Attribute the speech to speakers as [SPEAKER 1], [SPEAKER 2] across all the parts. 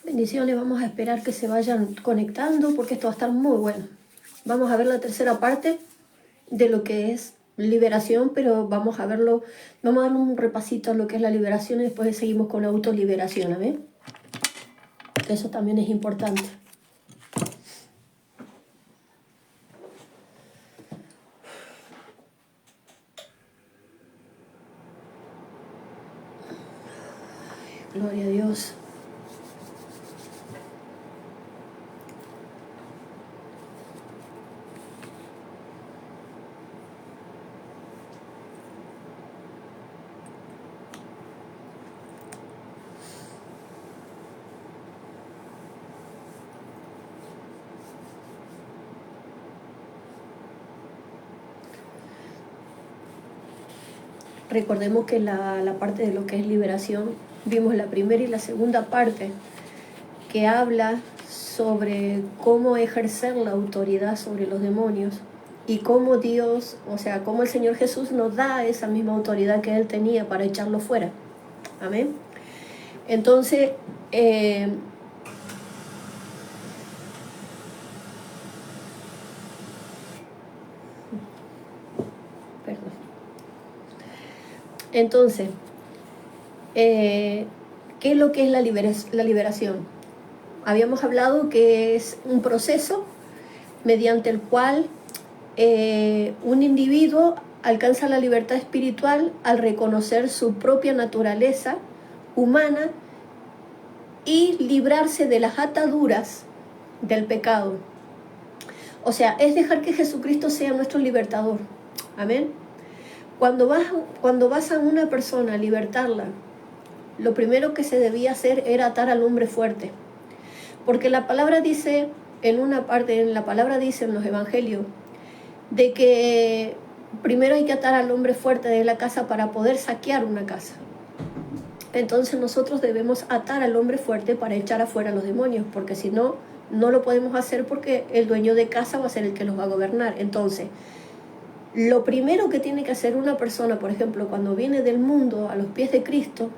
[SPEAKER 1] Bendiciones, vamos a esperar que se vayan conectando porque esto va a estar muy bueno. Vamos a ver la tercera parte de lo que es liberación, pero vamos a verlo, vamos a darle un repasito a lo que es la liberación y después seguimos con la autoliberación, ¿amén? Eso también es importante. Gloria a Dios. Recordemos que la parte de lo que es liberación, vimos la primera y la segunda parte, que habla sobre cómo ejercer la autoridad sobre los demonios y cómo Dios, o sea, cómo el Señor Jesús nos da esa misma autoridad que Él tenía para echarlo fuera. Amén. Entonces, Entonces, ¿qué es lo que es la liberación? Habíamos hablado que es un proceso mediante el cual un individuo alcanza la libertad espiritual al reconocer su propia naturaleza humana y librarse de las ataduras del pecado. O sea, es dejar que Jesucristo sea nuestro libertador. Amén. Cuando vas a una persona a libertarla, lo primero que se debía hacer era atar al hombre fuerte. Porque la palabra dice, en la palabra dice en los evangelios, de que primero hay que atar al hombre fuerte de la casa para poder saquear una casa. Entonces nosotros debemos atar al hombre fuerte para echar afuera a los demonios, porque si no, no lo podemos hacer porque el dueño de casa va a ser el que los va a gobernar. Entonces, lo primero que tiene que hacer una persona, por ejemplo, cuando viene del mundo a los pies de Cristo,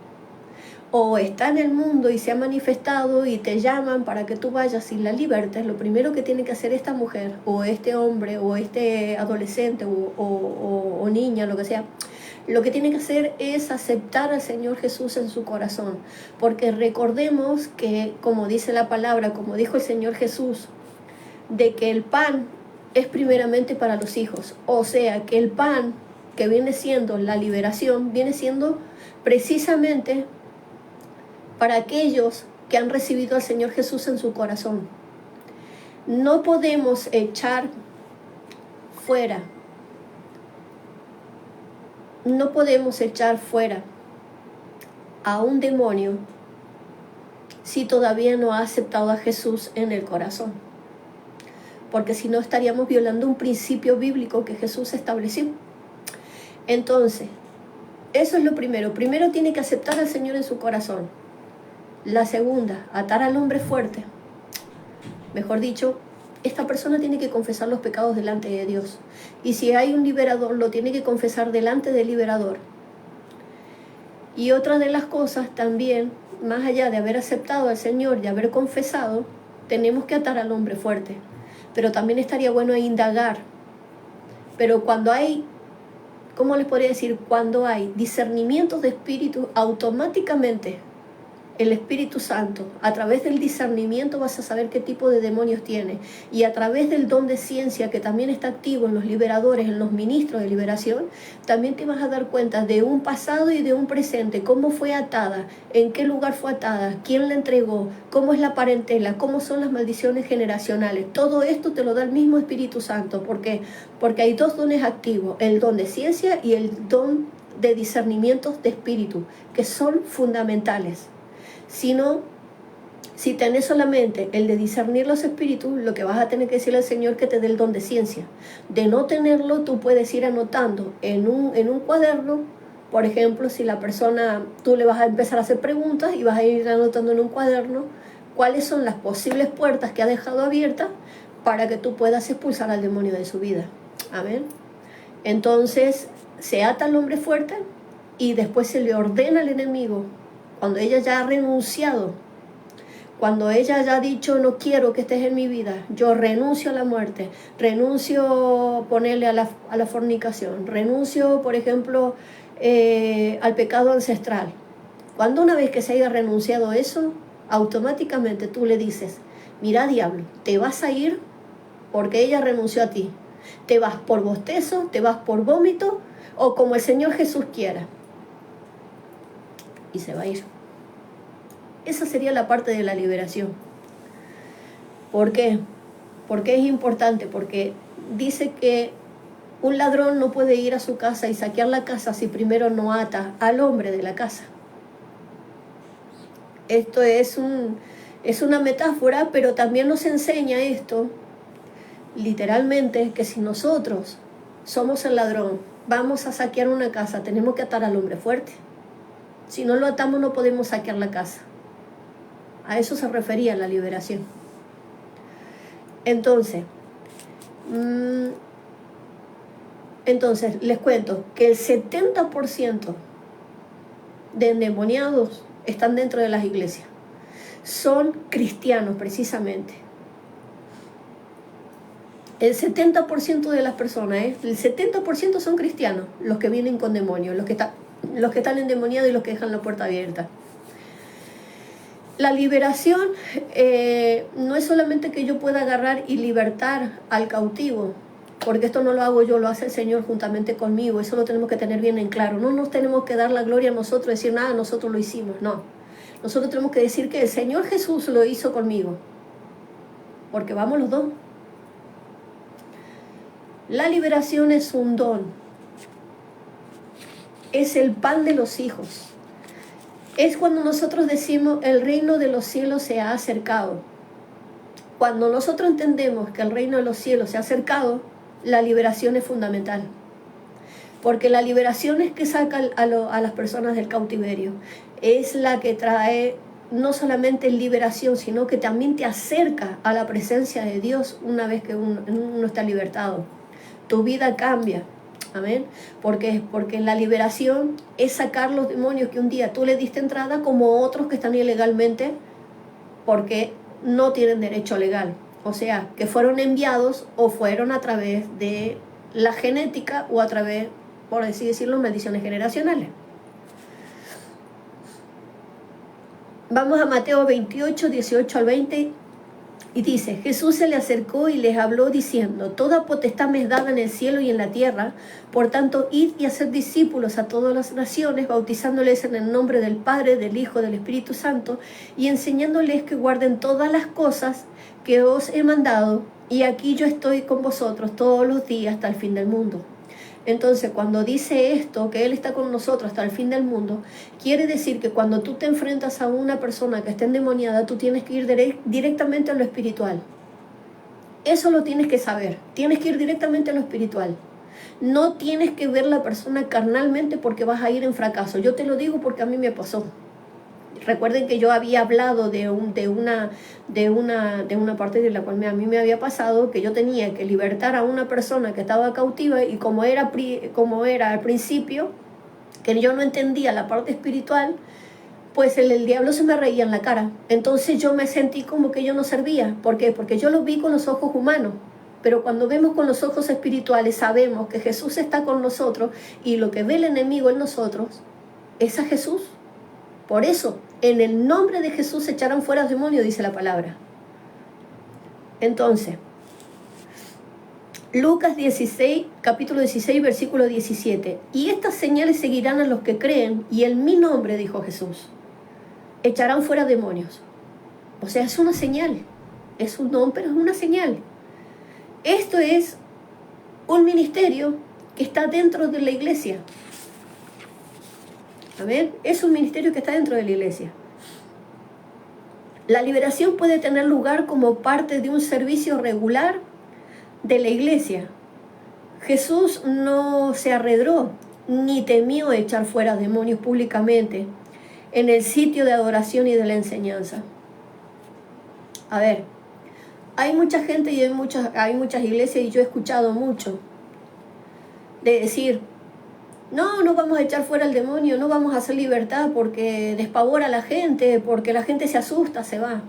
[SPEAKER 1] o está en el mundo y se ha manifestado y te llaman para que tú vayas y la libertes, lo primero que tiene que hacer esta mujer, o este hombre, o este adolescente, o niña, lo que sea, lo que tiene que hacer es aceptar al Señor Jesús en su corazón. Porque recordemos que, como dice la palabra, como dijo el Señor Jesús, de que el pan es primeramente para los hijos. O sea, que el pan que viene siendo la liberación, viene siendo precisamente para aquellos que han recibido al Señor Jesús en su corazón. No podemos echar fuera. No podemos echar fuera a un demonio si todavía no ha aceptado a Jesús en el corazón. Porque si no estaríamos violando un principio bíblico que Jesús estableció. Entonces, eso es lo primero. Primero tiene que aceptar al Señor en su corazón. La segunda, atar al hombre fuerte. Mejor dicho, esta persona tiene que confesar los pecados delante de Dios. Y si hay un liberador, lo tiene que confesar delante del liberador. Y otra de las cosas también, más allá de haber aceptado al Señor, de haber confesado, tenemos que atar al hombre fuerte. Pero también estaría bueno indagar. Pero cuando hay, ¿cómo les podría decir? Cuando hay discernimientos de espíritu, automáticamente el Espíritu Santo, a través del discernimiento vas a saber qué tipo de demonios tiene. Y a través del don de ciencia, que también está activo en los liberadores, en los ministros de liberación, también te vas a dar cuenta de un pasado y de un presente, cómo fue atada, en qué lugar fue atada, quién la entregó, cómo es la parentela, cómo son las maldiciones generacionales. Todo esto te lo da el mismo Espíritu Santo. ¿Por qué? Porque hay dos dones activos, el don de ciencia y el don de discernimientos de espíritu, que son fundamentales. Si tenés solamente el de discernir los espíritus, lo que vas a tener que decirle al Señor que te dé el don de ciencia. De no tenerlo, tú puedes ir anotando en un cuaderno. Por ejemplo, si la persona, tú le vas a empezar a hacer preguntas y vas a ir anotando en un cuaderno cuáles son las posibles puertas que ha dejado abiertas para que tú puedas expulsar al demonio de su vida. Amén. Entonces, se ata al hombre fuerte, y después se le ordena al enemigo, cuando ella ya ha renunciado, cuando ella ya ha dicho no quiero que estés en mi vida, yo renuncio a la muerte, renuncio a ponerle a la fornicación, renuncio, por ejemplo, al pecado ancestral. Cuando una vez que se haya renunciado a eso, automáticamente tú le dices, mira diablo, te vas a ir porque ella renunció a ti. Te vas por bostezo, te vas por vómito o como el Señor Jesús quiera. Y se va a ir. Esa sería la parte de la liberación. ¿Por qué? Porque es importante, porque dice que un ladrón no puede ir a su casa y saquear la casa si primero no ata al hombre de la casa. Esto es una metáfora, pero también nos enseña esto, literalmente, que si nosotros somos el ladrón, vamos a saquear una casa, tenemos que atar al hombre fuerte. Si no lo atamos, no podemos saquear la casa. A eso se refería la liberación. Entonces, les cuento que el 70% de endemoniados están dentro de las iglesias. Son cristianos, precisamente. El 70% de las personas, el 70% son cristianos, los que vienen con demonios, los que están endemoniados y los que dejan la puerta abierta. La liberación no es solamente que yo pueda agarrar y libertar al cautivo, porque esto no lo hago yo, lo hace el Señor juntamente conmigo. Eso lo tenemos que tener bien en claro. No nos tenemos que dar la gloria a nosotros, decir nada, nosotros lo hicimos, no. Nosotros tenemos que decir que el Señor Jesús lo hizo conmigo, porque vamos los dos. La liberación es un don, es el pan de los hijos. Es cuando nosotros decimos el reino de los cielos se ha acercado. Cuando nosotros entendemos que el reino de los cielos se ha acercado, la liberación es fundamental. Porque la liberación es que saca a las personas del cautiverio. Es la que trae no solamente liberación, sino que también te acerca a la presencia de Dios una vez que uno está libertado. Tu vida cambia. Amén. Porque la liberación es sacar los demonios que un día tú le diste entrada, como otros que están ilegalmente porque no tienen derecho legal. O sea, que fueron enviados o fueron a través de la genética o a través, por así decirlo, maldiciones generacionales. Vamos a Mateo 28, 18 al 20. Y dice, Jesús se le acercó y les habló diciendo, toda potestad me es dada en el cielo y en la tierra, por tanto, id y haced discípulos a todas las naciones, bautizándoles en el nombre del Padre, del Hijo, del Espíritu Santo, y enseñándoles que guarden todas las cosas que os he mandado, y aquí yo estoy con vosotros todos los días hasta el fin del mundo. Entonces, cuando dice esto, que Él está con nosotros hasta el fin del mundo, quiere decir que cuando tú te enfrentas a una persona que está endemoniada, tú tienes que ir directamente a lo espiritual. Eso lo tienes que saber. Tienes que ir directamente a lo espiritual. No tienes que ver la persona carnalmente porque vas a ir en fracaso. Yo te lo digo porque a mí me pasó. Recuerden que yo había hablado de una parte de la cual a mí me había pasado, que yo tenía que libertar a una persona que estaba cautiva, y como era al principio, que yo no entendía la parte espiritual, pues el diablo se me reía en la cara. Entonces yo me sentí como que yo no servía. ¿Por qué? Porque yo lo vi con los ojos humanos. Pero cuando vemos con los ojos espirituales, sabemos que Jesús está con nosotros, y lo que ve el enemigo en nosotros es a Jesús. Por eso, en el nombre de Jesús se echarán fuera demonios, dice la palabra. Entonces, Lucas 16, capítulo 16, versículo 17. Y estas señales seguirán a los que creen, y en mi nombre, dijo Jesús, echarán fuera demonios. O sea, es una señal. Es un don, pero es una señal. Esto es un ministerio que está dentro de la iglesia. Amén. Es un ministerio que está dentro de la iglesia. La liberación puede tener lugar como parte de un servicio regular de la iglesia. Jesús no se arredró ni temió echar fuera demonios públicamente en el sitio de adoración y de la enseñanza. A ver, hay mucha gente y hay muchas iglesias, y yo he escuchado mucho de decir, No, no vamos a echar fuera al demonio, no vamos a hacer libertad porque despavora a la gente, porque la gente se asusta, se va.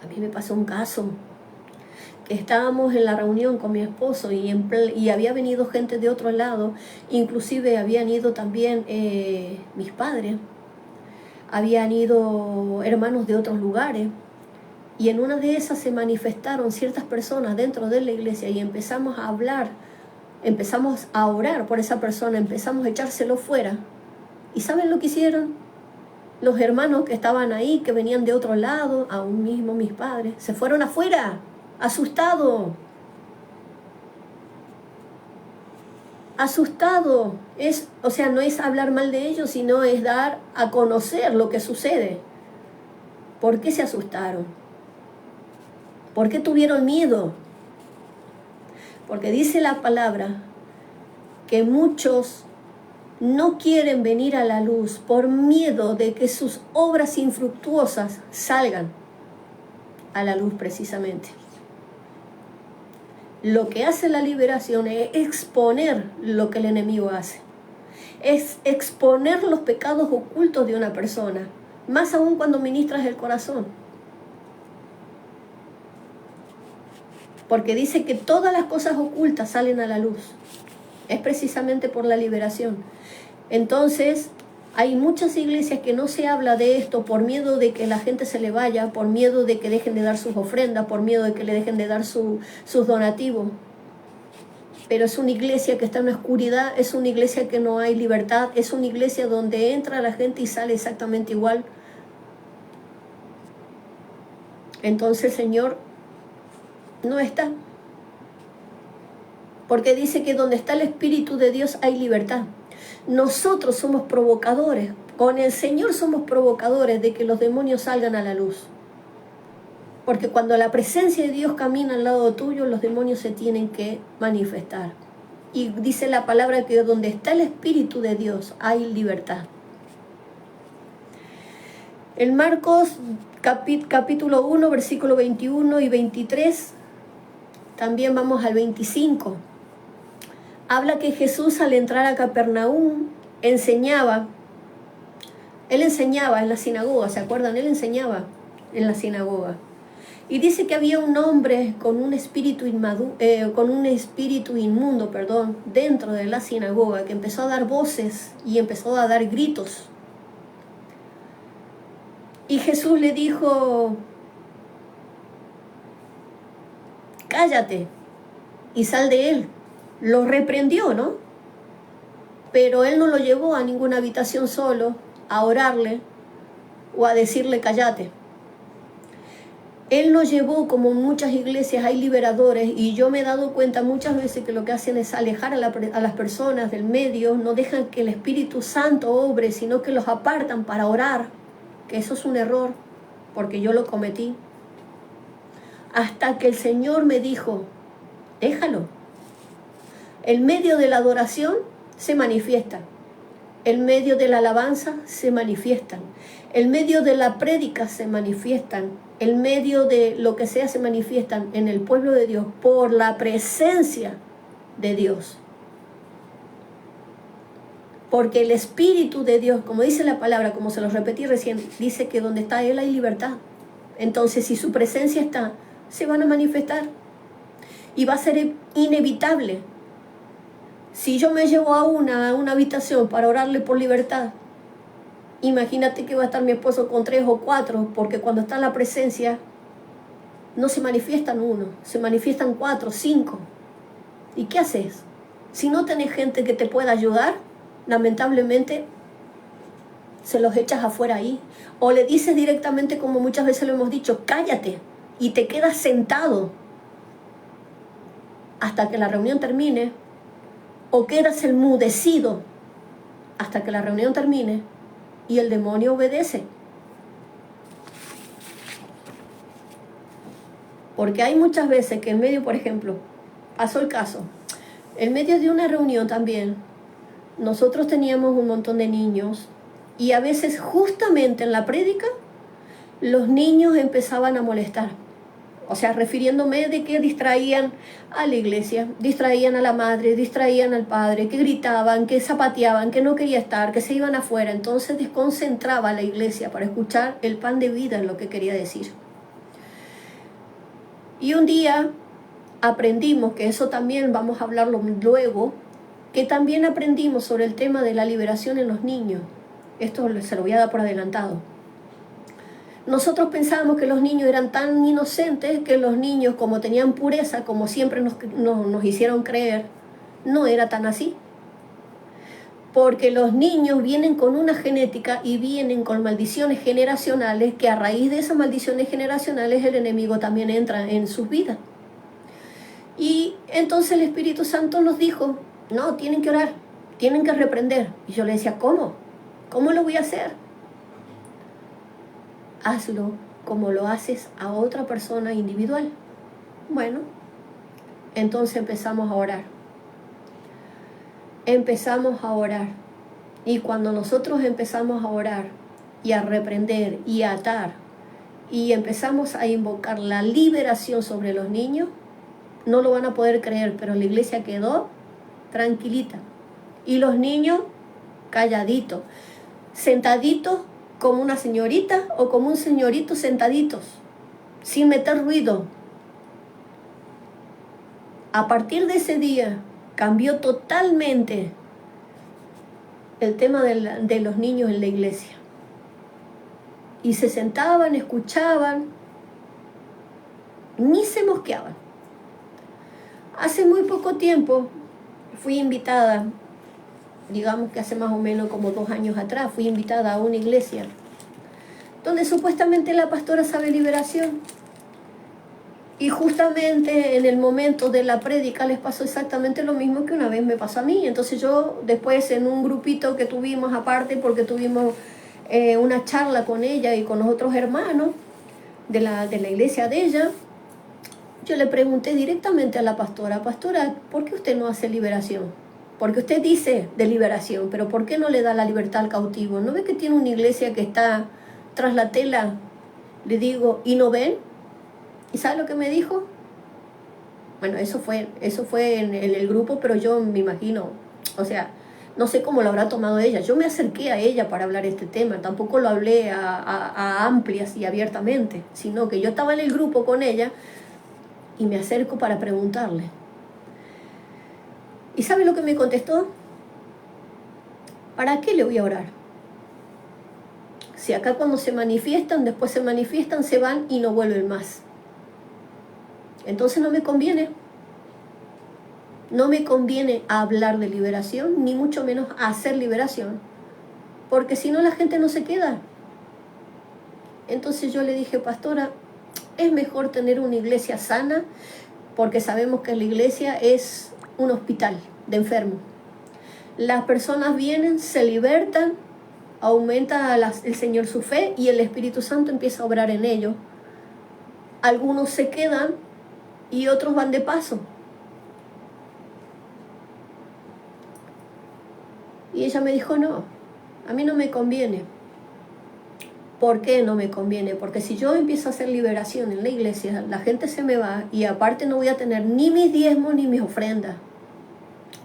[SPEAKER 1] A mí me pasó un caso, que estábamos en la reunión con mi esposo y había venido gente de otro lado, inclusive habían ido también mis padres, habían ido hermanos de otros lugares, y en una de esas se manifestaron ciertas personas dentro de la iglesia y empezamos a hablar, empezamos a orar por esa persona, empezamos a echárselo fuera. ¿Y saben lo que hicieron? Los hermanos que estaban ahí, que venían de otro lado, aún mismo mis padres, se fueron afuera, asustados. Asustado. O sea, no es hablar mal de ellos, sino es dar a conocer lo que sucede. ¿Por qué se asustaron? ¿Por qué tuvieron miedo? Porque dice la palabra que muchos no quieren venir a la luz por miedo de que sus obras infructuosas salgan a la luz precisamente. Lo que hace la liberación es exponer lo que el enemigo hace. Es exponer los pecados ocultos de una persona, más aún cuando ministras el corazón. Porque dice que todas las cosas ocultas salen a la luz. Es precisamente por la liberación. Entonces, hay muchas iglesias que no se habla de esto por miedo de que la gente se le vaya, por miedo de que dejen de dar sus ofrendas, por miedo de que le dejen de dar sus donativos. Pero es una iglesia que está en la oscuridad, es una iglesia que no hay libertad, es una iglesia donde entra la gente y sale exactamente igual. Entonces el Señor no está. Porque dice que donde está el Espíritu de Dios hay libertad. Nosotros somos provocadores, con el Señor somos provocadores de que los demonios salgan a la luz. Porque cuando la presencia de Dios camina al lado tuyo, los demonios se tienen que manifestar. Y dice la palabra que donde está el Espíritu de Dios hay libertad. En Marcos capítulo 1, versículo 21 y 23, también vamos al 25. Habla que Jesús al entrar a Capernaum enseñaba. Él enseñaba en la sinagoga, ¿se acuerdan? Él enseñaba en la sinagoga. Y dice que había un hombre con un espíritu inmundo, dentro de la sinagoga, que empezó a dar voces y empezó a dar gritos. Y Jesús le dijo: cállate y sal de él. Lo reprendió, ¿no? Pero él no lo llevó a ninguna habitación solo a orarle o a decirle cállate. Él nos llevó, como en muchas iglesias hay liberadores, y yo me he dado cuenta muchas veces que lo que hacen es alejar a las personas del medio, no dejan que el Espíritu Santo obre, sino que los apartan para orar, que eso es un error, porque yo lo cometí. Hasta que el Señor me dijo: déjalo. El medio de la adoración se manifiesta. El medio de la alabanza se manifiestan. El medio de la prédica se manifiestan. El medio de lo que sea se manifiestan en el pueblo de Dios por la presencia de Dios. Porque el Espíritu de Dios, como dice la palabra, como se lo repetí recién, dice que donde está Él hay libertad. Entonces, si su presencia está, se van a manifestar. Y va a ser inevitable. Si yo me llevo a una habitación para orarle por libertad, imagínate que va a estar mi esposo con 3 o 4, porque cuando está la presencia, no se manifiestan 1, se manifiestan 4, 5. ¿Y qué haces? Si no tenés gente que te pueda ayudar, lamentablemente se los echas afuera ahí. O le dices directamente, como muchas veces lo hemos dicho, cállate, y te quedas sentado hasta que la reunión termine, o quedas enmudecido hasta que la reunión termine y el demonio obedece. Porque hay muchas veces que en medio, por ejemplo, pasó el caso, en medio de una reunión también, nosotros teníamos un montón de niños y a veces justamente en la prédica los niños empezaban a molestar. O sea, refiriéndome de que distraían a la iglesia, distraían a la madre, distraían al padre, que gritaban, que zapateaban, que no quería estar, que se iban afuera. Entonces desconcentraba a la iglesia para escuchar el pan de vida, en lo que quería decir. Y un día aprendimos, que eso también vamos a hablarlo luego, que también aprendimos sobre el tema de la liberación en los niños. Esto se lo voy a dar por adelantado. Nosotros pensábamos que los niños eran tan inocentes, que los niños, como tenían pureza, como siempre nos hicieron creer, no era tan así. Porque los niños vienen con una genética y vienen con maldiciones generacionales, que a raíz de esas maldiciones generacionales el enemigo también entra en sus vidas. Y entonces el Espíritu Santo nos dijo, no, tienen que orar, tienen que reprender. Y yo le decía, ¿cómo? ¿Cómo lo voy a hacer? Hazlo como lo haces a otra persona individual. Bueno, entonces empezamos a orar. Empezamos a orar. Y cuando nosotros empezamos a orar y a reprender y a atar y empezamos a invocar la liberación sobre los niños, no lo van a poder creer, pero la iglesia quedó tranquilita. Y los niños calladitos, sentaditos como una señorita o como un señorito, sentaditos, sin meter ruido. A partir de ese día cambió totalmente el tema de los niños en la iglesia. Y se sentaban, escuchaban, ni se mosqueaban. Hace muy poco tiempo fui invitada, digamos que hace más o menos como 2 años atrás, fui invitada a una iglesia donde supuestamente la pastora sabe liberación. Y justamente en el momento de la prédica les pasó exactamente lo mismo que una vez me pasó a mí. Entonces yo después, en un grupito que tuvimos aparte, porque tuvimos una charla con ella y con los otros hermanos de la iglesia de ella, yo le pregunté directamente a la pastora, pastora, ¿por qué usted no hace liberación? Porque usted dice de liberación, pero ¿por qué no le da la libertad al cautivo? ¿No ve que tiene una iglesia que está tras la tela? Le digo, ¿y no ven? ¿Y sabe lo que me dijo? Bueno, eso fue en el grupo, pero yo me imagino, o sea, no sé cómo lo habrá tomado ella. Yo me acerqué a ella para hablar este tema, tampoco lo hablé a amplias y abiertamente, sino que yo estaba en el grupo con ella y me acerco para preguntarle. ¿Y sabe lo que me contestó? ¿Para qué le voy a orar? Si acá cuando se manifiestan, después se manifiestan, se van y no vuelven más. Entonces no me conviene. No me conviene hablar de liberación, ni mucho menos hacer liberación, porque si no la gente no se queda. Entonces yo le dije, pastora, es mejor tener una iglesia sana, porque sabemos que la iglesia es un hospital de enfermos. Las personas vienen, se libertan, aumenta el Señor su fe y el Espíritu Santo empieza a obrar en ellos. Algunos se quedan y otros van de paso. Y ella me dijo, no, a mí no me conviene. ¿Por qué no me conviene? Porque si yo empiezo a hacer liberación en la iglesia, la gente se me va y aparte no voy a tener ni mis diezmos ni mis ofrendas.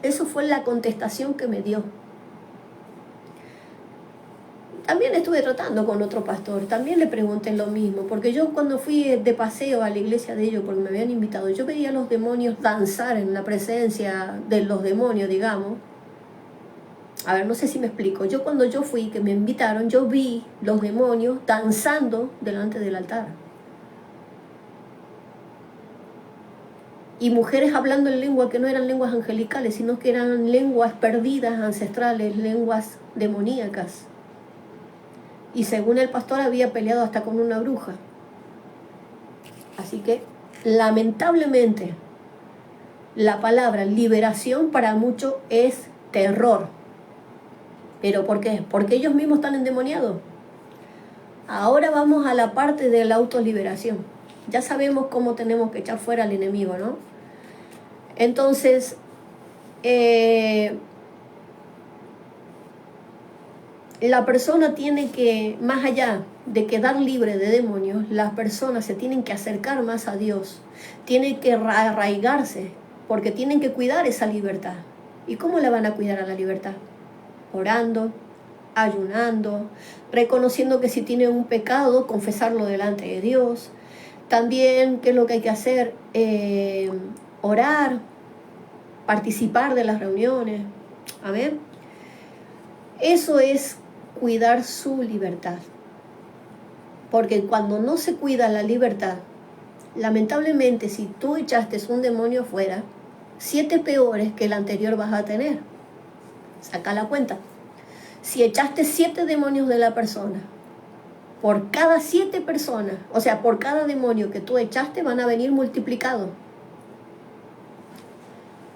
[SPEAKER 1] Eso fue la contestación que me dio. También estuve tratando con otro pastor, también le pregunté lo mismo, porque yo cuando fui de paseo a la iglesia de ellos, porque me habían invitado, yo veía a los demonios danzar en la presencia de los demonios, digamos. A ver, no sé si me explico. Yo cuando yo fui, que me invitaron, yo vi los demonios danzando delante del altar. Y mujeres hablando en lengua que no eran lenguas angelicales, sino que eran lenguas perdidas, ancestrales, lenguas demoníacas. Y según el pastor había peleado hasta con una bruja. Así que, lamentablemente, la palabra liberación para muchos es terror. ¿Pero por qué? Porque ellos mismos están endemoniados. Ahora vamos a la parte de la autoliberación. Ya sabemos cómo tenemos que echar fuera al enemigo, ¿no? Entonces, la persona tiene que, más allá de quedar libre de demonios, las personas se tienen que acercar más a Dios, tienen que arraigarse, porque tienen que cuidar esa libertad. ¿Y cómo la van a cuidar a la libertad? Orando, ayunando, reconociendo que si tienen un pecado, confesarlo delante de Dios. También, ¿qué es lo que hay que hacer? Orar, participar de las reuniones. Amén. Eso es cuidar su libertad. Porque cuando no se cuida la libertad, lamentablemente, si tú echaste un demonio fuera, 7 peores que el anterior vas a tener. Saca la cuenta. Si echaste 7 demonios de la persona, por cada 7 personas, o sea, por cada demonio que tú echaste, van a venir multiplicados.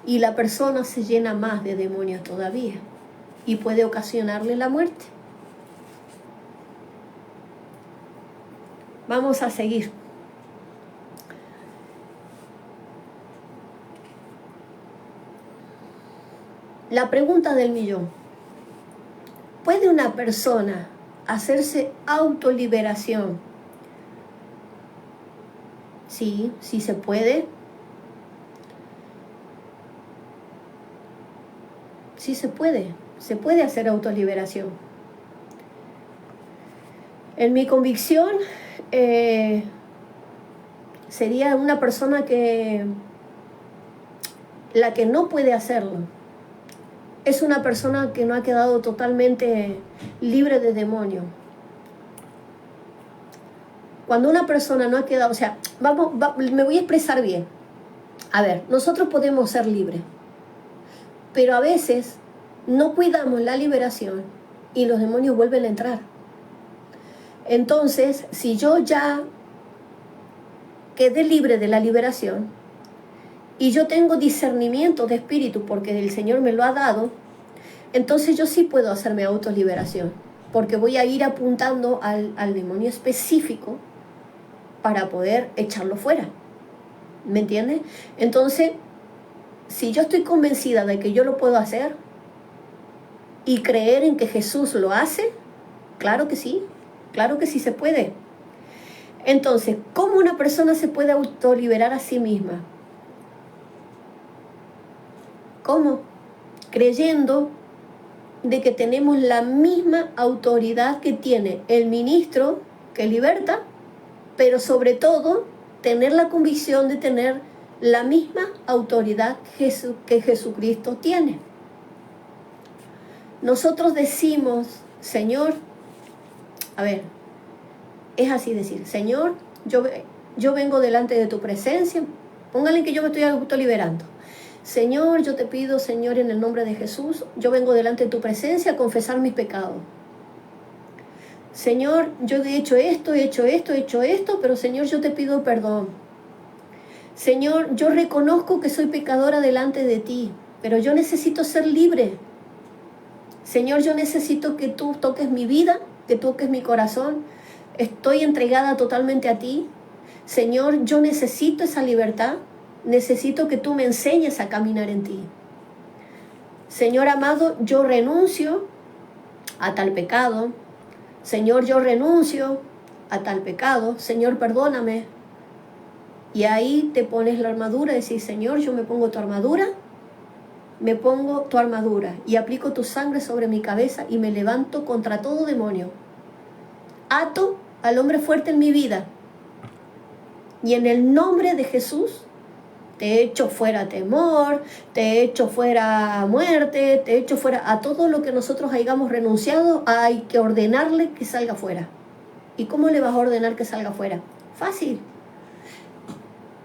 [SPEAKER 1] Y la persona se llena más de demonios todavía y puede ocasionarle la muerte. Vamos a seguir. La pregunta del millón. ¿Puede una persona hacerse autoliberación? Sí, sí se puede. Sí se puede hacer autoliberación. En mi convicción, sería una persona la que no puede hacerlo. Es una persona que no ha quedado totalmente libre de demonio. Cuando una persona no ha quedado, o sea, me voy a expresar bien. A ver, nosotros podemos ser libres, pero a veces no cuidamos la liberación y los demonios vuelven a entrar. Entonces, si yo ya quedé libre de la liberación y yo tengo discernimiento de espíritu porque el Señor me lo ha dado, entonces yo sí puedo hacerme autoliberación, porque voy a ir apuntando al demonio específico para poder echarlo fuera. ¿Me entiendes? Entonces, si yo estoy convencida de que yo lo puedo hacer y creer en que Jesús lo hace, claro que sí se puede. Entonces, ¿cómo una persona se puede autoliberar a sí misma? ¿Cómo? Creyendo de que tenemos la misma autoridad que tiene el ministro que liberta, pero sobre todo tener la convicción de tener la misma autoridad que Jesucristo tiene. Nosotros decimos, Señor, a ver, es así decir, Señor, yo vengo delante de tu presencia, póngale que yo me estoy autoliberando. Señor, yo te pido, Señor, en el nombre de Jesús, yo vengo delante de tu presencia a confesar mis pecados. Señor, yo he hecho esto, pero Señor, yo te pido perdón. Señor, yo reconozco que soy pecadora delante de ti, pero yo necesito ser libre. Señor, yo necesito que tú toques mi vida, que toques mi corazón. Estoy entregada totalmente a ti. Señor, yo necesito esa libertad. Necesito que tú me enseñes a caminar en ti. Señor amado, yo renuncio a tal pecado. Señor, yo renuncio a tal pecado. Señor, perdóname. Y ahí te pones la armadura y decís, Señor, yo me pongo tu armadura. Me pongo tu armadura y aplico tu sangre sobre mi cabeza y me levanto contra todo demonio. Ato al hombre fuerte en mi vida. Y en el nombre de Jesús, te echo fuera temor, te echo fuera muerte, te echo fuera a todo lo que nosotros hayamos renunciado, hay que ordenarle que salga fuera. ¿Y cómo le vas a ordenar que salga fuera? Fácil.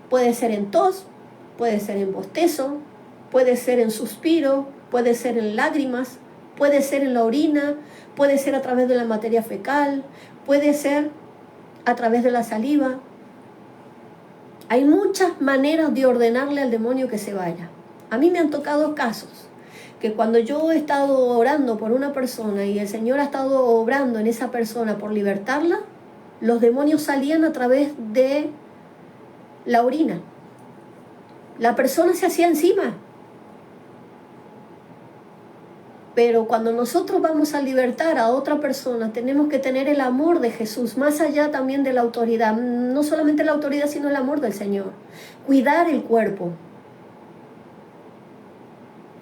[SPEAKER 1] Puede ser en tos, puede ser en bostezo, puede ser en suspiro, puede ser en lágrimas, puede ser en la orina, puede ser a través de la materia fecal, puede ser a través de la saliva. Hay muchas maneras de ordenarle al demonio que se vaya. A mí me han tocado casos que cuando yo he estado orando por una persona y el Señor ha estado obrando en esa persona por libertarla, los demonios salían a través de la orina. La persona se hacía encima. Pero cuando nosotros vamos a libertar a otra persona, tenemos que tener el amor de Jesús, más allá también de la autoridad. No solamente la autoridad, sino el amor del Señor. Cuidar el cuerpo.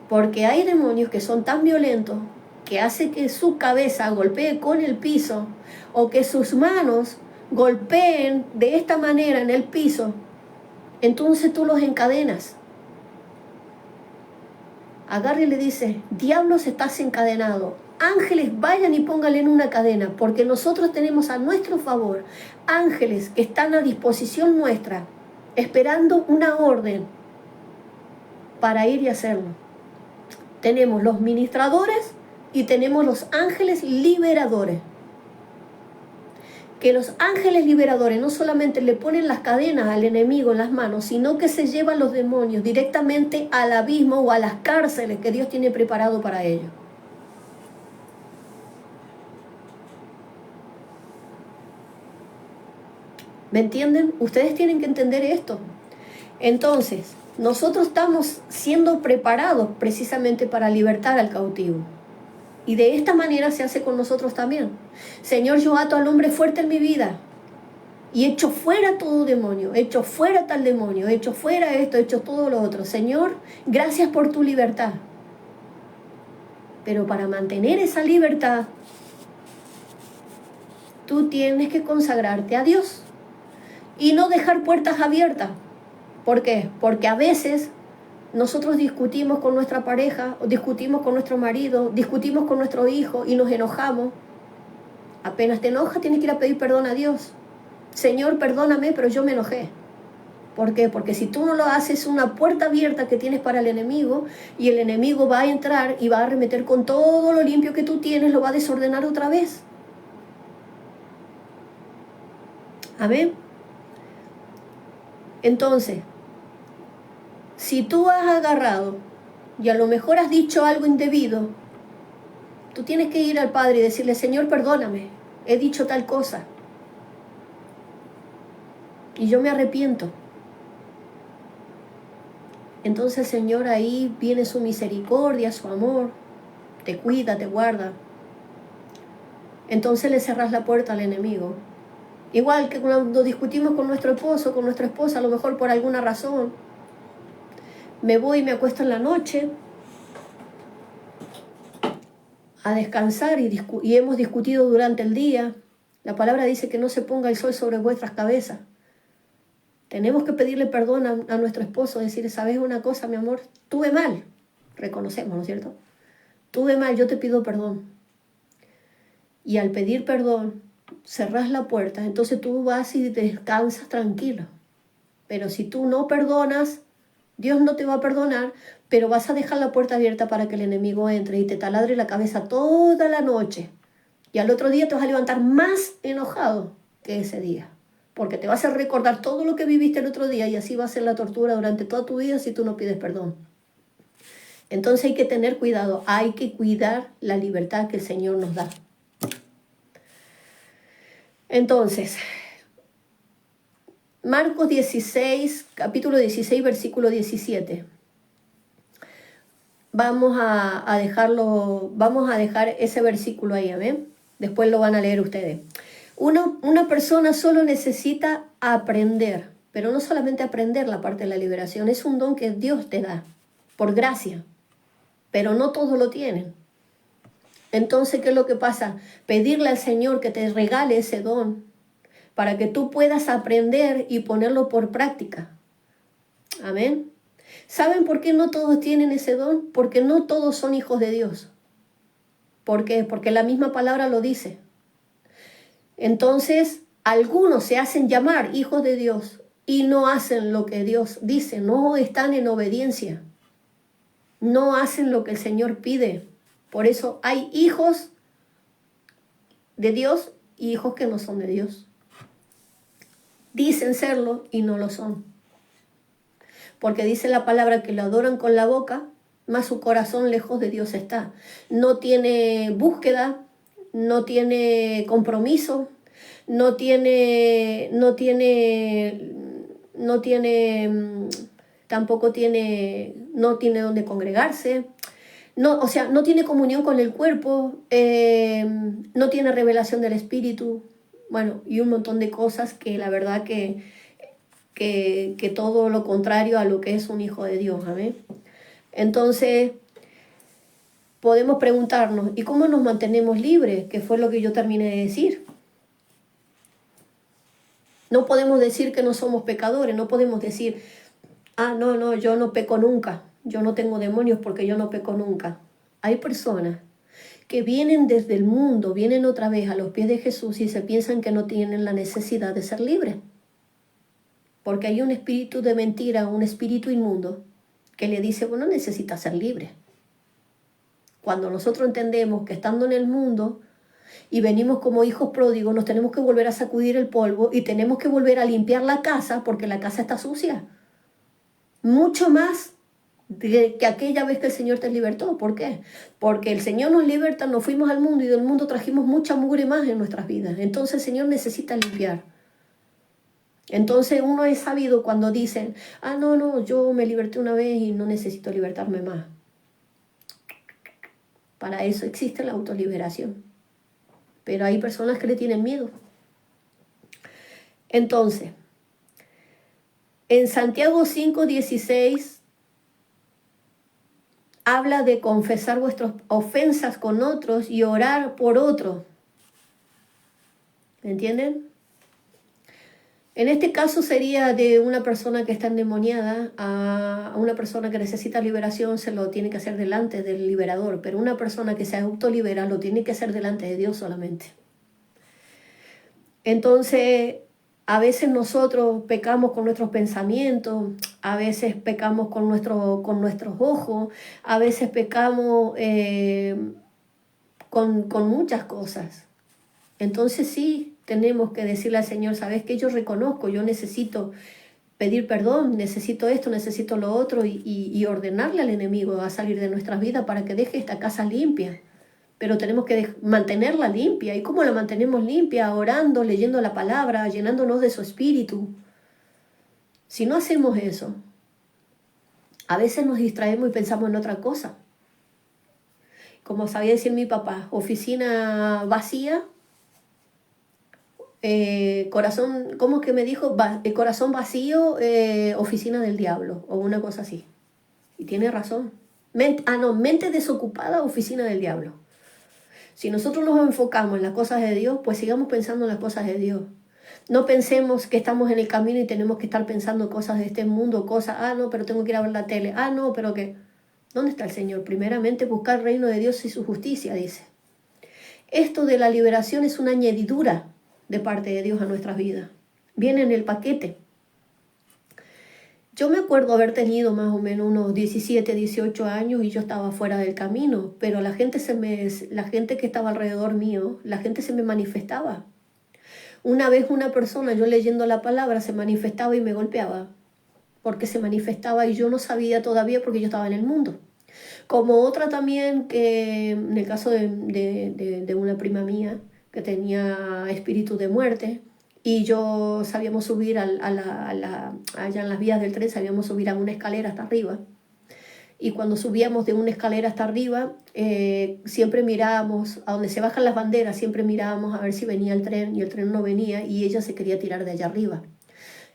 [SPEAKER 1] Porque hay demonios que son tan violentos que hace que su cabeza golpee con el piso o que sus manos golpeen de esta manera en el piso. Entonces tú los encadenas. Agarra y le dice: diablos, estás encadenado. Ángeles, vayan y pónganle en una cadena, porque nosotros tenemos a nuestro favor ángeles que están a disposición nuestra, esperando una orden para ir y hacerlo. Tenemos los ministradores y tenemos los ángeles liberadores. Que los ángeles liberadores no solamente le ponen las cadenas al enemigo en las manos, sino que se llevan los demonios directamente al abismo o a las cárceles que Dios tiene preparado para ellos. ¿Me entienden? Ustedes tienen que entender esto. Entonces, nosotros estamos siendo preparados precisamente para libertar al cautivo. Y de esta manera se hace con nosotros también. Señor, yo ato al hombre fuerte en mi vida y echo fuera todo demonio, echo fuera tal demonio, echo fuera esto, echo todo lo otro. Señor, gracias por tu libertad. Pero para mantener esa libertad, tú tienes que consagrarte a Dios y no dejar puertas abiertas. ¿Por qué? Porque a veces nosotros discutimos con nuestra pareja, o discutimos con nuestro marido, discutimos con nuestro hijo y nos enojamos. Apenas te enojas, tienes que ir a pedir perdón a Dios. Señor, perdóname, pero yo me enojé. ¿Por qué? Porque si tú no lo haces, es una puerta abierta que tienes para el enemigo, y el enemigo va a entrar y va a arremeter con todo lo limpio que tú tienes, lo va a desordenar otra vez. Amén. Entonces, si tú has agarrado y a lo mejor has dicho algo indebido, tú tienes que ir al Padre y decirle: Señor, perdóname, he dicho tal cosa y yo me arrepiento. Entonces, Señor, ahí viene su misericordia, su amor, te cuida, te guarda. Entonces le cerras la puerta al enemigo. Igual que cuando discutimos con nuestro esposo, con nuestra esposa, a lo mejor por alguna razón, me voy y me acuesto en la noche a descansar y hemos discutido durante el día. La palabra dice que no se ponga el sol sobre vuestras cabezas. Tenemos que pedirle perdón a nuestro esposo, decirle: ¿sabes una cosa, mi amor? Tuve mal. Reconocemos, ¿no es cierto? Tuve mal, yo te pido perdón. Y al pedir perdón, cerrás la puerta, entonces tú vas y descansas tranquilo. Pero si tú no perdonas, Dios no te va a perdonar, pero vas a dejar la puerta abierta para que el enemigo entre y te taladre la cabeza toda la noche. Y al otro día te vas a levantar más enojado que ese día, porque te vas a recordar todo lo que viviste el otro día, y así va a ser la tortura durante toda tu vida si tú no pides perdón. Entonces hay que tener cuidado, hay que cuidar la libertad que el Señor nos da. Entonces, Marcos 16, capítulo 16, versículo 17. Vamos a dejar ese versículo ahí, ¿amén? Después lo van a leer ustedes. Una persona solo necesita aprender, pero no solamente aprender la parte de la liberación, es un don que Dios te da, por gracia, pero no todos lo tienen. Entonces, ¿qué es lo que pasa? Pedirle al Señor que te regale ese don para que tú puedas aprender y ponerlo por práctica. Amén. ¿Saben por qué no todos tienen ese don? Porque no todos son hijos de Dios. ¿Por qué? Porque la misma palabra lo dice. Entonces, algunos se hacen llamar hijos de Dios y no hacen lo que Dios dice, no están en obediencia, no hacen lo que el Señor pide. Por eso hay hijos de Dios y hijos que no son de Dios. Dicen serlo y no lo son. Porque dice la palabra que lo adoran con la boca, mas su corazón lejos de Dios está. No tiene búsqueda, no tiene compromiso, no tiene donde congregarse, no, o sea, no tiene comunión con el cuerpo, no tiene revelación del espíritu, bueno, y un montón de cosas que la verdad que todo lo contrario a lo que es un hijo de Dios, ¿amén? Entonces, podemos preguntarnos, ¿y cómo nos mantenemos libres? Que fue lo que yo terminé de decir. No podemos decir que no somos pecadores, no podemos decir, no, yo no peco nunca, yo no tengo demonios porque yo no peco nunca. Hay personas que vienen desde el mundo, vienen otra vez a los pies de Jesús y se piensan que no tienen la necesidad de ser libres. Porque hay un espíritu de mentira, un espíritu inmundo, que le dice, bueno, necesitas ser libre. Cuando nosotros entendemos que estando en el mundo y venimos como hijos pródigos, nos tenemos que volver a sacudir el polvo y tenemos que volver a limpiar la casa porque la casa está sucia. Mucho más que aquella vez que el Señor te libertó. ¿Por qué? Porque el Señor nos liberta, nos fuimos al mundo y del mundo trajimos mucha mugre más en nuestras vidas. Entonces el Señor necesita limpiar. Entonces uno es sabido cuando dicen, no, yo me liberté una vez y no necesito libertarme más. Para eso existe la autoliberación. Pero hay personas que le tienen miedo. Entonces, en Santiago 5:16 habla de confesar vuestras ofensas con otros y orar por otros. ¿Me entienden? En este caso sería de una persona que está endemoniada a una persona que necesita liberación, se lo tiene que hacer delante del liberador, pero una persona que se autolibera lo tiene que hacer delante de Dios solamente. Entonces, a veces nosotros pecamos con nuestros pensamientos, a veces pecamos con nuestros ojos, a veces pecamos con muchas cosas. Entonces sí, tenemos que decirle al Señor, ¿sabes qué? Yo reconozco, yo necesito pedir perdón, necesito esto, necesito lo otro y ordenarle al enemigo a salir de nuestras vidas para que deje esta casa limpia. Pero tenemos que mantenerla limpia. ¿Y cómo la mantenemos limpia? Orando, leyendo la palabra, llenándonos de su espíritu. Si no hacemos eso, a veces nos distraemos y pensamos en otra cosa. Como sabía decir mi papá, oficina vacía, corazón, ¿cómo es que me dijo? Corazón vacío, oficina del diablo, o una cosa así. Y tiene razón. Mente desocupada, oficina del diablo. Si nosotros nos enfocamos en las cosas de Dios, pues sigamos pensando en las cosas de Dios. No pensemos que estamos en el camino y tenemos que estar pensando cosas de este mundo, cosas, no, pero tengo que ir a ver la tele, no, pero que... ¿Dónde está el Señor? Primeramente buscar el reino de Dios y su justicia, dice. Esto de la liberación es una añadidura de parte de Dios a nuestras vidas. Viene en el paquete. Yo me acuerdo haber tenido más o menos unos 17, 18 años y yo estaba fuera del camino, pero la gente que estaba alrededor mío, la gente se me manifestaba. Una vez una persona, yo leyendo la palabra, se manifestaba y me golpeaba, porque se manifestaba y yo no sabía todavía porque yo estaba en el mundo. Como otra también, que en el caso de una prima mía, que tenía espíritu de muerte, y yo sabíamos subir allá en las vías del tren, sabíamos subir a una escalera hasta arriba. Y cuando subíamos de una escalera hasta arriba, siempre mirábamos, a donde se bajan las banderas, siempre mirábamos a ver si venía el tren, y el tren no venía, y ella se quería tirar de allá arriba.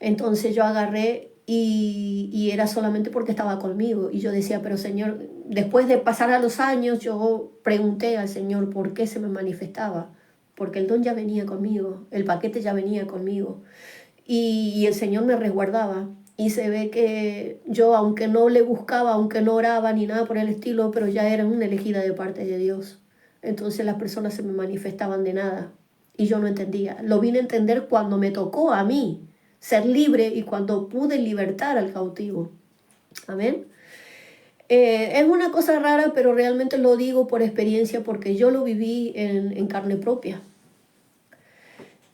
[SPEAKER 1] Entonces yo agarré y era solamente porque estaba conmigo. Y yo decía, pero Señor, después de pasar a los años, yo pregunté al Señor por qué se me manifestaba. Porque el don ya venía conmigo, el paquete ya venía conmigo. Y el Señor me resguardaba. Y se ve que yo, aunque no le buscaba, aunque no oraba ni nada por el estilo, pero ya era una elegida de parte de Dios. Entonces las personas se me manifestaban de nada. Y yo no entendía. Lo vine a entender cuando me tocó a mí ser libre y cuando pude libertar al cautivo. Amén. Es una cosa rara, pero realmente lo digo por experiencia porque yo lo viví en carne propia.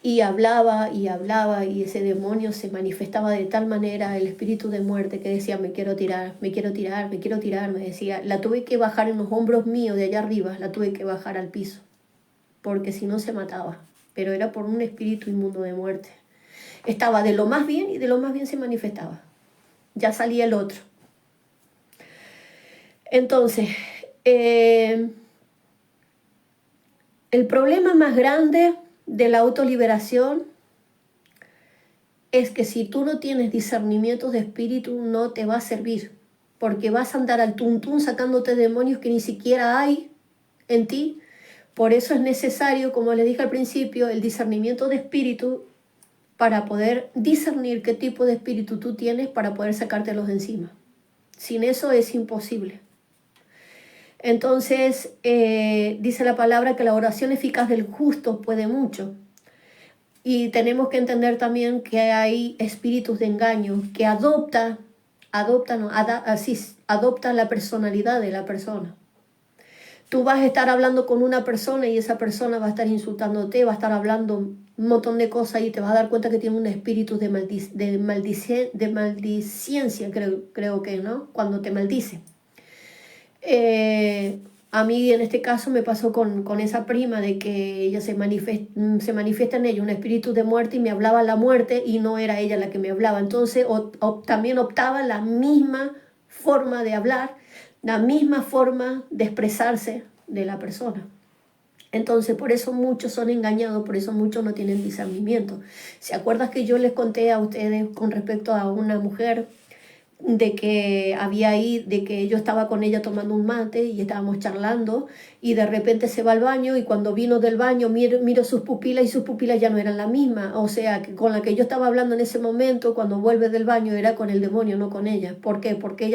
[SPEAKER 1] Y hablaba y ese demonio se manifestaba de tal manera, el espíritu de muerte, que decía, me quiero tirar, me quiero tirar, me quiero tirar, me decía. La tuve que bajar en los hombros míos de allá arriba, la tuve que bajar al piso, porque si no se mataba. Pero era por un espíritu inmundo de muerte. Estaba de lo más bien y de lo más bien se manifestaba. Ya salía el otro. Entonces, El problema más grande de la autoliberación es que si tú no tienes discernimiento de espíritu no te va a servir, porque vas a andar al tuntún sacándote demonios que ni siquiera hay en ti. Por eso es necesario, como les dije al principio, el discernimiento de espíritu para poder discernir qué tipo de espíritu tú tienes para poder sacártelos de encima. Sin eso es imposible. Entonces, dice la palabra que la oración eficaz del justo puede mucho. Y tenemos que entender también que hay espíritus de engaño que adoptan la personalidad de la persona. Tú vas a estar hablando con una persona y esa persona va a estar insultándote, va a estar hablando un montón de cosas y te vas a dar cuenta que tiene un espíritu de maldiciencia, creo que, ¿no? Cuando te maldice. A mí en este caso me pasó con esa prima de que ella se manifiesta en ella un espíritu de muerte y me hablaba la muerte y no era ella la que me hablaba. Entonces también optaba la misma forma de hablar, la misma forma de expresarse de la persona. Entonces por eso muchos son engañados, por eso muchos no tienen discernimiento. ¿Se acuerdan que yo les conté a ustedes con respecto a una mujer de que de que yo estaba con ella tomando un mate y estábamos charlando y de repente se va al baño y cuando vino del baño miro sus pupilas y sus pupilas ya no eran la misma? O sea, que con la que yo estaba hablando en ese momento, cuando vuelve del baño, era con el demonio, no con ella. ¿Por qué? Porque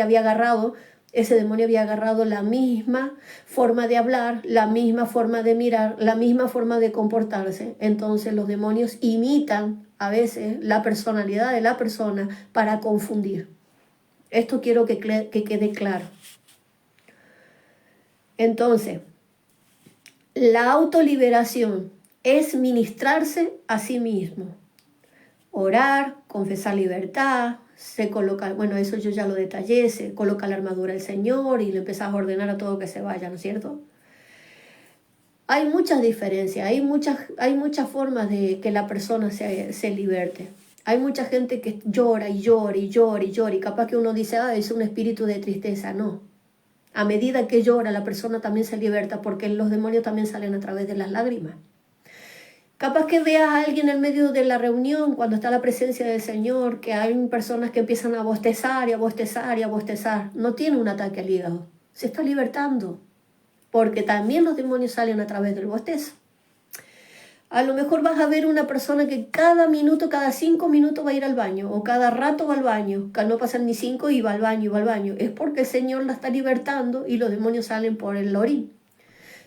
[SPEAKER 1] ese demonio había agarrado la misma forma de hablar, la misma forma de mirar, la misma forma de comportarse. Entonces los demonios imitan a veces la personalidad de la persona para confundir. Esto quiero que quede claro. Entonces, la autoliberación es ministrarse a sí mismo. Orar, confesar libertad, se coloca, bueno, eso yo ya lo detallé, se coloca la armadura del Señor y le empezás a ordenar a todo que se vaya, ¿no es cierto? Hay muchas diferencias, hay muchas formas de que la persona se liberte. Hay mucha gente que llora y llora y llora y llora y capaz que uno dice, es un espíritu de tristeza. No. A medida que llora, la persona también se liberta porque los demonios también salen a través de las lágrimas. Capaz que veas a alguien en medio de la reunión, cuando está la presencia del Señor, que hay personas que empiezan a bostezar y a bostezar y a bostezar. No tiene un ataque al hígado, se está libertando, porque también los demonios salen a través del bostezo. A lo mejor vas a ver una persona que cada minuto, cada 5 minutos va a ir al baño, o cada rato va al baño, que no pasan ni 5 y va al baño y va al baño. Es porque el Señor la está libertando y los demonios salen por el orín.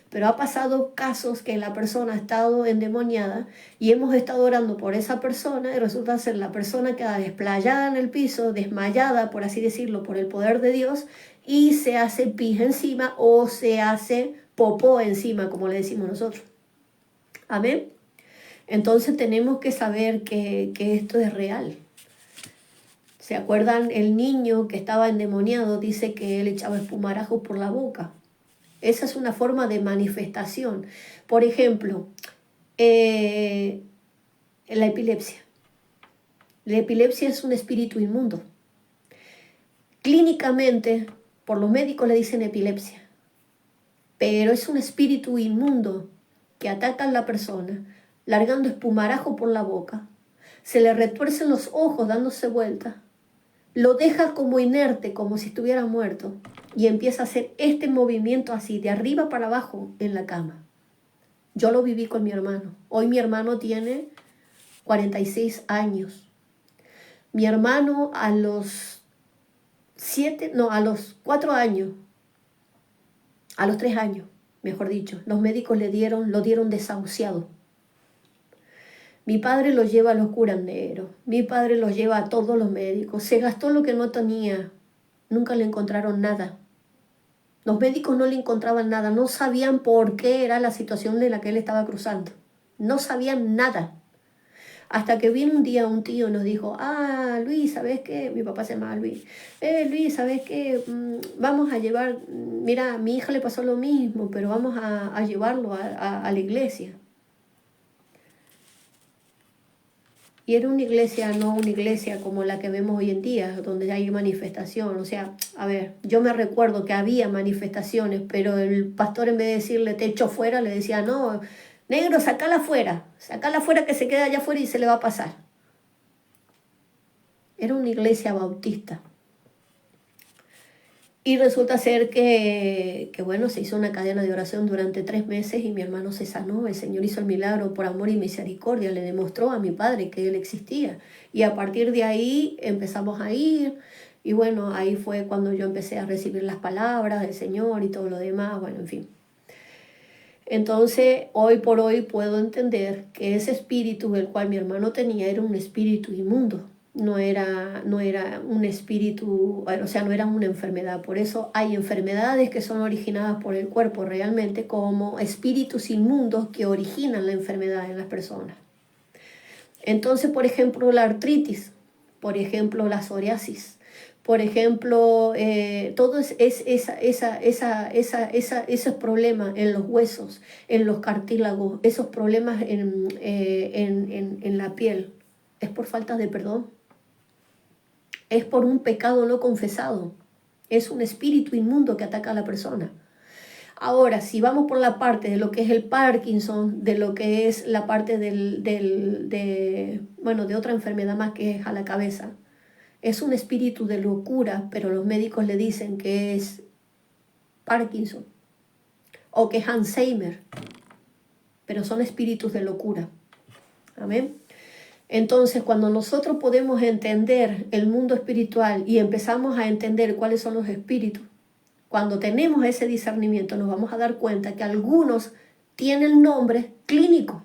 [SPEAKER 1] Pero ha pasado casos que la persona ha estado endemoniada y hemos estado orando por esa persona y resulta ser la persona queda desplayada en el piso, desmayada, por así decirlo, por el poder de Dios, y se hace pis encima o se hace popó encima, como le decimos nosotros. Amén. Entonces tenemos que saber que esto es real. ¿Se acuerdan? El niño que estaba endemoniado dice que él echaba espumarajos por la boca. Esa es una forma de manifestación. Por ejemplo, la epilepsia. La epilepsia es un espíritu inmundo. Clínicamente, por los médicos le dicen epilepsia, pero es un espíritu inmundo que ataca a la persona, largando espumarajo por la boca. Se le retuercen los ojos dándose vuelta. Lo deja como inerte, como si estuviera muerto, y empieza a hacer este movimiento así, de arriba para abajo en la cama. Yo lo viví con mi hermano. Hoy mi hermano tiene 46 años. Mi hermano a los 4 años, a los 3 años, mejor dicho, los médicos lo dieron desahuciado. Mi padre los lleva a los curanderos, mi padre los lleva a todos los médicos, se gastó lo que no tenía, nunca le encontraron nada. Los médicos no le encontraban nada, no sabían por qué era la situación de la que él estaba cruzando, no sabían nada. Hasta que vino un día un tío y nos dijo, Luis, ¿sabes qué? Mi papá se llama Luis. Luis, ¿sabes qué? Vamos a llevar, mira, a mi hija le pasó lo mismo, pero vamos a llevarlo a la iglesia. Y era una iglesia, no una iglesia como la que vemos hoy en día, donde hay manifestación. O sea, a ver, yo me recuerdo que había manifestaciones, pero el pastor en vez de decirle te echo fuera, le decía, no, negro, sacala fuera que se quede allá afuera y se le va a pasar. Era una iglesia bautista. Y resulta ser bueno, se hizo una cadena de oración durante 3 meses y mi hermano se sanó. El Señor hizo el milagro por amor y misericordia. Le demostró a mi padre que Él existía. Y a partir de ahí empezamos a ir. Y bueno, ahí fue cuando yo empecé a recibir las palabras del Señor y todo lo demás. Bueno, en fin. Entonces, hoy por hoy puedo entender que ese espíritu el cual mi hermano tenía era un espíritu inmundo. No era un espíritu, o sea, no era una enfermedad. Por eso hay enfermedades que son originadas por el cuerpo realmente como espíritus inmundos que originan la enfermedad en las personas. Entonces, por ejemplo, la artritis, por ejemplo, la psoriasis, por ejemplo, todos esos problemas en los huesos, en los cartílagos, esos problemas en la piel, es por falta de perdón. Es por un pecado no confesado. Es un espíritu inmundo que ataca a la persona. Ahora, si vamos por la parte de lo que es el Parkinson, de lo que es la parte de otra enfermedad más que es a la cabeza, es un espíritu de locura, pero los médicos le dicen que es Parkinson o que es Alzheimer, pero son espíritus de locura. Amén. Entonces, cuando nosotros podemos entender el mundo espiritual y empezamos a entender cuáles son los espíritus, cuando tenemos ese discernimiento nos vamos a dar cuenta que algunos tienen nombres clínicos.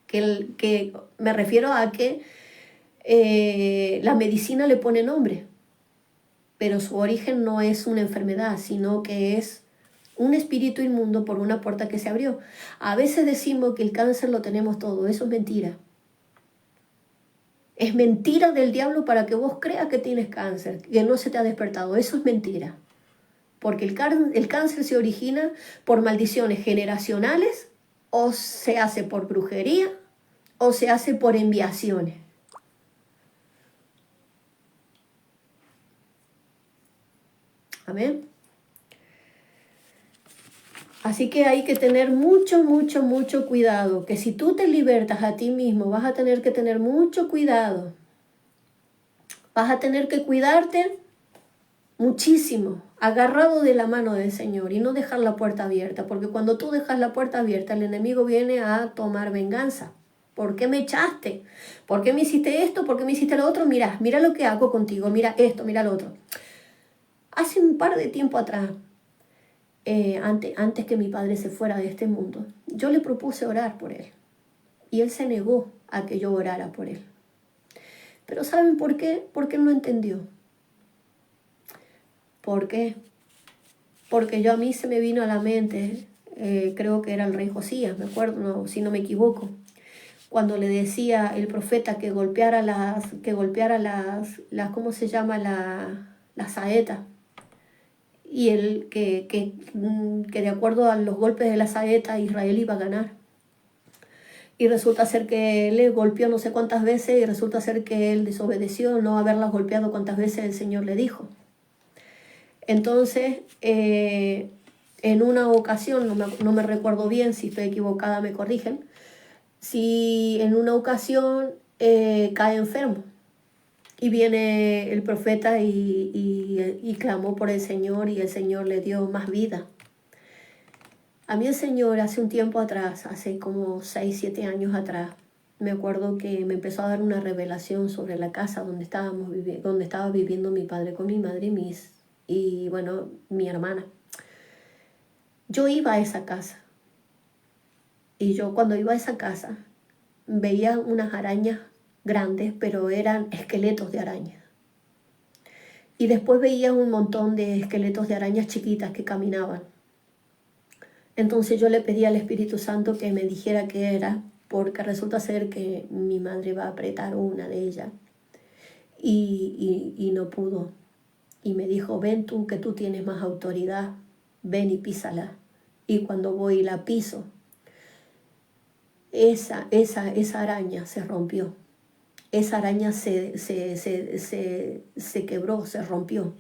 [SPEAKER 1] Que me refiero a que la medicina le pone nombre, pero su origen no es una enfermedad, sino que es un espíritu inmundo por una puerta que se abrió. A veces decimos que el cáncer lo tenemos todo, eso es mentira. Es mentira del diablo para que vos creas que tienes cáncer, que no se te ha despertado. Eso es mentira. Porque el cáncer se origina por maldiciones generacionales, o se hace por brujería, o se hace por enviaciones. Amén. Así que hay que tener mucho, mucho, mucho cuidado, que si tú te libertas a ti mismo, vas a tener que tener mucho cuidado. Vas a tener que cuidarte muchísimo, agarrado de la mano del Señor y no dejar la puerta abierta, porque cuando tú dejas la puerta abierta, el enemigo viene a tomar venganza. ¿Por qué me echaste? ¿Por qué me hiciste esto? ¿Por qué me hiciste lo otro? Mira lo que hago contigo, mira esto, mira lo otro. Hace un par de tiempo atrás, antes que mi padre se fuera de este mundo, yo le propuse orar por él. Y él se negó a que yo orara por él. Pero ¿saben por qué? Porque él no entendió. ¿Por qué? Porque a mí se me vino a la mente, creo que era el rey Josías, me acuerdo, no, si no me equivoco, cuando le decía el profeta que golpeara las ¿cómo se llama? Las saetas. Y él, que de acuerdo a los golpes de la saeta, Israel iba a ganar. Y resulta ser que él le golpeó no sé cuántas veces y resulta ser que él desobedeció no haberlas golpeado cuantas veces el Señor le dijo. Entonces, en una ocasión, no me recuerdo bien, si estoy equivocada me corrigen, si en una ocasión cae enfermo y viene el profeta y clamó por el Señor y el Señor le dio más vida. A mí el Señor hace un tiempo atrás, hace como 6, 7 años atrás, me acuerdo que me empezó a dar una revelación sobre la casa donde estaba viviendo mi padre con mi madre y mi hermana. Yo iba a esa casa y yo cuando iba a esa casa veía unas arañas grandes, pero eran esqueletos de arañas. Y después veía un montón de esqueletos de arañas chiquitas que caminaban. Entonces yo le pedí al Espíritu Santo que me dijera qué era, porque resulta ser que mi madre va a apretar una de ellas y no pudo. Y me dijo, ven tú, que tú tienes más autoridad, ven y písala. Y cuando voy y la piso, esa araña se rompió. Esa araña se quebró, se rompió.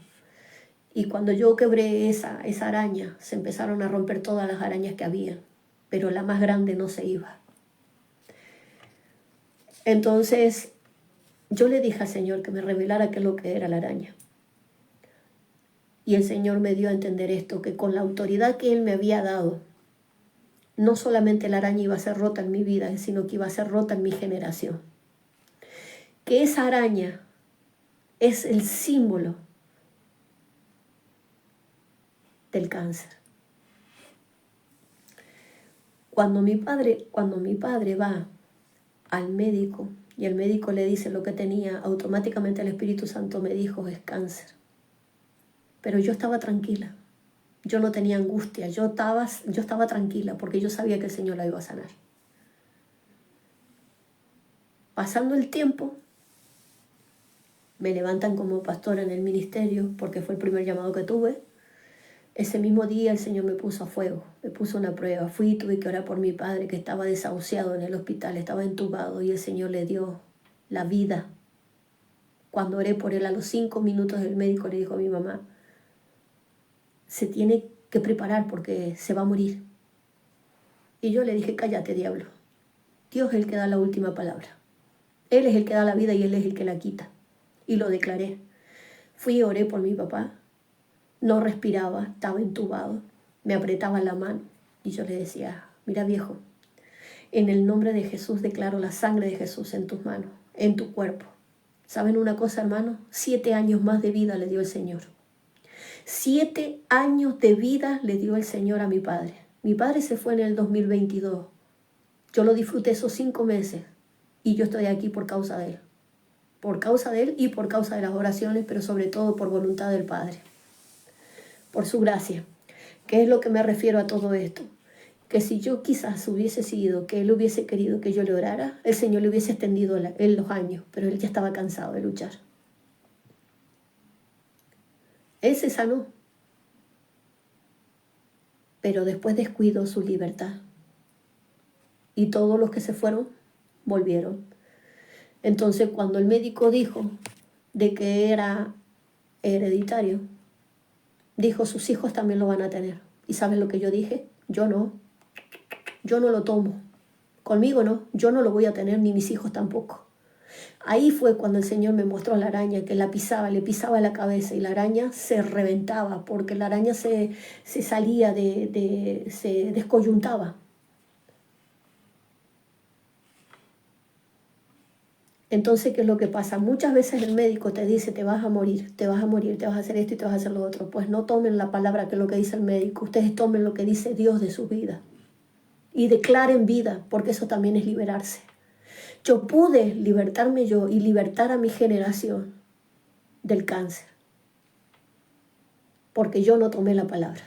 [SPEAKER 1] Y cuando yo quebré esa araña, se empezaron a romper todas las arañas que había, pero la más grande no se iba. Entonces yo le dije al Señor que me revelara qué es lo que era la araña. Y el Señor me dio a entender esto, que con la autoridad que Él me había dado, no solamente la araña iba a ser rota en mi vida, sino que iba a ser rota en mi generación. Que esa araña es el símbolo del cáncer. Cuando mi padre va al médico y el médico le dice lo que tenía, automáticamente el Espíritu Santo me dijo, es cáncer. Pero yo estaba tranquila, yo no tenía angustia, yo estaba tranquila porque yo sabía que el Señor la iba a sanar. Pasando el tiempo, me levantan como pastora en el ministerio porque fue el primer llamado que tuve. Ese mismo día el Señor me puso a fuego, me puso una prueba. Fui y tuve que orar por mi padre que estaba desahuciado en el hospital, estaba entubado y el Señor le dio la vida. Cuando oré por él, a los 5 minutos el médico le dijo a mi mamá, se tiene que preparar porque se va a morir. Y yo le dije, cállate, diablo. Dios es el que da la última palabra. Él es el que da la vida y Él es el que la quita. Y lo declaré. Fui y oré por mi papá. No respiraba, estaba entubado. Me apretaba la mano. Y yo le decía, mira viejo, en el nombre de Jesús declaro la sangre de Jesús en tus manos, en tu cuerpo. ¿Saben una cosa, hermano? 7 años más de vida le dio el Señor. 7 años de vida le dio el Señor a mi padre. Mi padre se fue en el 2022. Yo lo disfruté esos 5 meses y yo estoy aquí por causa de él. Por causa de él y por causa de las oraciones, pero sobre todo por voluntad del Padre. Por su gracia. ¿Qué es lo que me refiero a todo esto? Que si yo quizás hubiese sido, que él hubiese querido que yo le orara, el Señor le hubiese extendido él los años, pero él ya estaba cansado de luchar. Él se sanó, pero después descuidó su libertad. Y todos los que se fueron, volvieron. Entonces, cuando el médico dijo de que era hereditario, dijo, sus hijos también lo van a tener. ¿Y saben lo que yo dije? Yo no lo tomo. Conmigo no, yo no lo voy a tener, ni mis hijos tampoco. Ahí fue cuando el Señor me mostró a la araña, que la pisaba, le pisaba la cabeza y la araña se reventaba, porque la araña se salía, se descoyuntaba. Entonces, ¿qué es lo que pasa? Muchas veces el médico te dice, te vas a morir, te vas a hacer esto y te vas a hacer lo otro. Pues no tomen la palabra que es lo que dice el médico, ustedes tomen lo que dice Dios de su vida. Y declaren vida, porque eso también es liberarse. Yo pude libertarme yo y libertar a mi generación del cáncer, porque yo no tomé la palabra.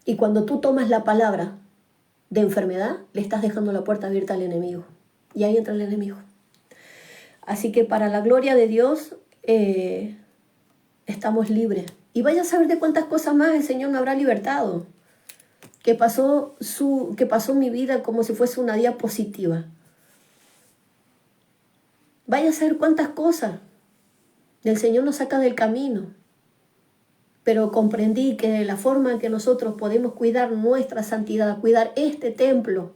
[SPEAKER 1] Y cuando tú tomas la palabra de enfermedad, le estás dejando la puerta abierta al enemigo. Y ahí entra el enemigo. Así que para la gloria de Dios, estamos libres. Y vaya a saber de cuántas cosas más el Señor me habrá libertado. Que pasó mi vida como si fuese una diapositiva. Vaya a saber cuántas cosas el Señor nos saca del camino. Pero comprendí que la forma en que nosotros podemos cuidar nuestra santidad, cuidar este templo,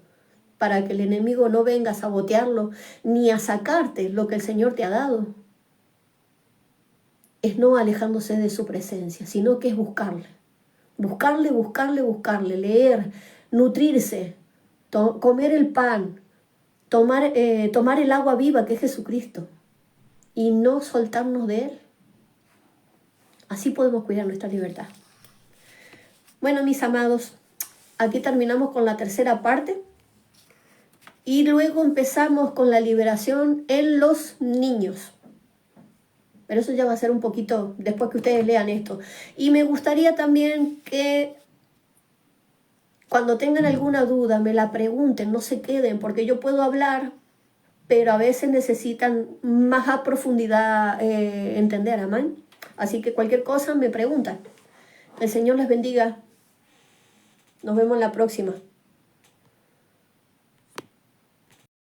[SPEAKER 1] para que el enemigo no venga a sabotearlo, ni a sacarte lo que el Señor te ha dado, es no alejándose de su presencia, sino que es buscarle. Buscarle, leer, nutrirse, comer el pan, tomar el agua viva que es Jesucristo y no soltarnos de Él. Así podemos cuidar nuestra libertad. Bueno, mis amados, aquí terminamos con la tercera parte y luego empezamos con la liberación en los niños. Pero eso ya va a ser un poquito después que ustedes lean esto. Y me gustaría también que cuando tengan alguna duda me la pregunten, no se queden, porque yo puedo hablar, pero a veces necesitan más a profundidad entender, amén. Así que cualquier cosa me preguntan. El Señor les bendiga. Nos vemos la próxima.